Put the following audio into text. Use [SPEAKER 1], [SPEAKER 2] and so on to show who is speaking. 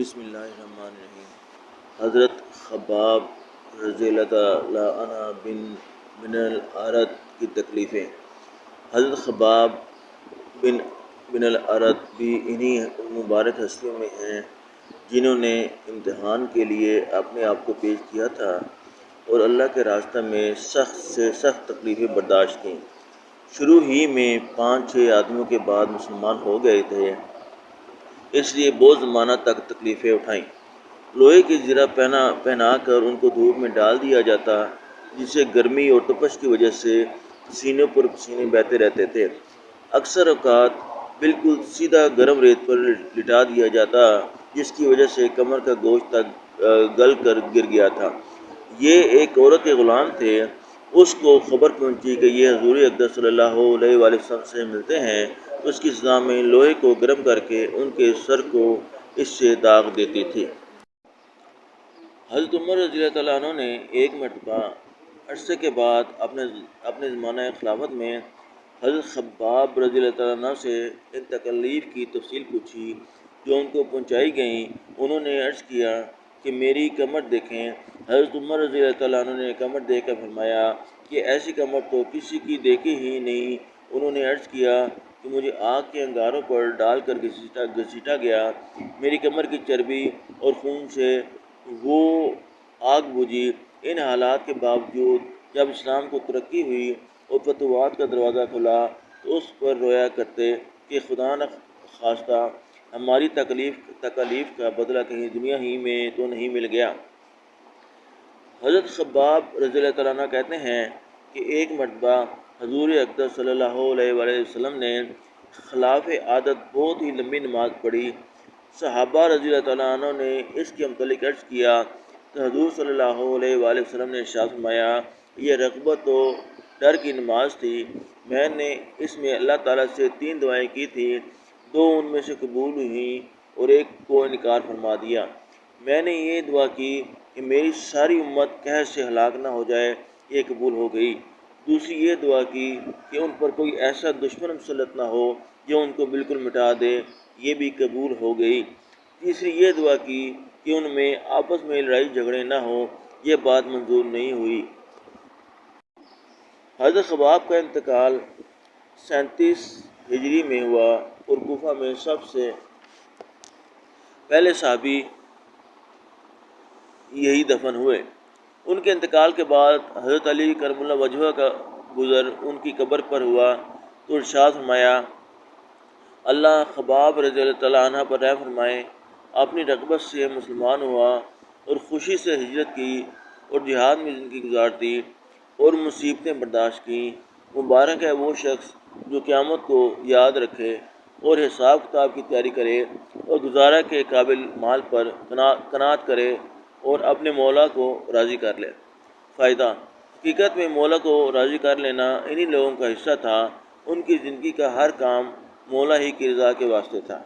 [SPEAKER 1] بسم اللہ الرحمن الرحیم۔ حضرت خباب رضی اللہ تعالیٰ عنہ بن الارت کی تکلیفیں۔ حضرت خباب بن الارت بھی انہی مبارک ہستیوں میں ہیں جنہوں نے امتحان کے لیے اپنے آپ کو پیش کیا تھا اور اللہ کے راستہ میں سخت سے سخت تکلیفیں برداشت کیں۔ شروع ہی میں 5-6 آدمیوں کے بعد مسلمان ہو گئے تھے، اس لیے بہت زمانہ تک تکلیفیں اٹھائیں۔ لوہے کی زرہ پہنا کر ان کو دھوپ میں ڈال دیا جاتا، جس سے گرمی اور تپش کی وجہ سے سینے پر پسینے بہتے رہتے تھے۔ اکثر اوقات بالکل سیدھا گرم ریت پر لٹا دیا جاتا، جس کی وجہ سے کمر کا گوشت تک گل کر گر گیا تھا۔ یہ ایک عورت کے غلام تھے، اس کو خبر پہنچی کہ یہ حضور اقدس صلی اللہ علیہ وآلہ وسلم سے ملتے ہیں، تو اس کی سزا میں لوہے کو گرم کر کے ان کے سر کو اس سے داغ دیتی تھی۔ حضرت عمر رضی اللہ تعالیٰ عنہ نے ایک مرتبہ عرصے کے بعد اپنے زمانہ خلافت میں حضرت خباب رضی اللہ تعالیٰ عنہ سے ان تکالیف کی تفصیل پوچھی جو ان کو پہنچائی گئیں۔ انہوں نے عرض کیا کہ میری کمر دیکھیں۔ حضرت عمر رضی اللہ تعالیٰ عنہ نے کمر دیکھ کر فرمایا کہ ایسی کمر تو کسی کی دیکھی ہی نہیں۔ انہوں نے عرض کیا کہ مجھے آگ کے انگاروں پر ڈال کر گھسیٹا گیا، میری کمر کی چربی اور خون سے وہ آگ بجھی۔ ان حالات کے باوجود جب اسلام کو ترقی ہوئی اور فتوحات کا دروازہ کھلا تو اس پر رویا کرتے کہ خدا نخواستہ ہماری تکالیف کا بدلہ کہیں دنیا ہی میں تو نہیں مل گیا۔ حضرت خباب رضی اللہ تعالیٰ عنہ کہتے ہیں کہ ایک مرتبہ حضور اقدس صلی اللہ علیہ وآلہ وسلم نے خلاف عادت بہت ہی لمبی نماز پڑھی۔ صحابہ رضی اللہ تعالیٰ عنہ نے اس کے متعلق عرض کیا تو حضور صلی اللہ علیہ وآلہ وسلم نے ارشاد فرمایا، یہ رغبت و ڈر کی نماز تھی، میں نے اس میں اللہ تعالیٰ سے 3 دعائیں کی تھیں، 2 ان میں سے قبول ہوئیں اور ایک کو انکار فرما دیا۔ میں نے یہ دعا کی کہ میری ساری امت قحط سے ہلاک نہ ہو جائے، یہ قبول ہو گئی۔ دوسری یہ دعا کی کہ ان پر کوئی ایسا دشمن مسلط نہ ہو جو ان کو بالکل مٹا دے، یہ بھی قبول ہو گئی۔ تیسری یہ دعا کی کہ ان میں آپس میں لڑائی جھگڑے نہ ہوں، یہ بات منظور نہیں ہوئی۔ حضرت خباب کا انتقال 37 ہجری میں ہوا اور کوفہ میں سب سے پہلے صحابی یہی دفن ہوئے۔ ان کے انتقال کے بعد حضرت علی کرم اللہ وجہہ کا گزر ان کی قبر پر ہوا تو ارشاد فرمایا، اللہ خباب رضی اللہ تعالیٰ عنہ پر رحم فرمائے، اپنی رغبت سے مسلمان ہوا اور خوشی سے ہجرت کی اور جہاد میں زندگی گزارتی اور مصیبتیں برداشت کی۔ مبارک ہے وہ شخص جو قیامت کو یاد رکھے اور حساب کتاب کی تیاری کرے اور گزارا کے قابل مال پر قناعت کرے اور اپنے مولا کو راضی کر لے۔ فائدہ: حقیقت میں مولا کو راضی کر لینا انہی لوگوں کا حصہ تھا، ان کی زندگی کا ہر کام مولا ہی کی رضا کے واسطے تھا۔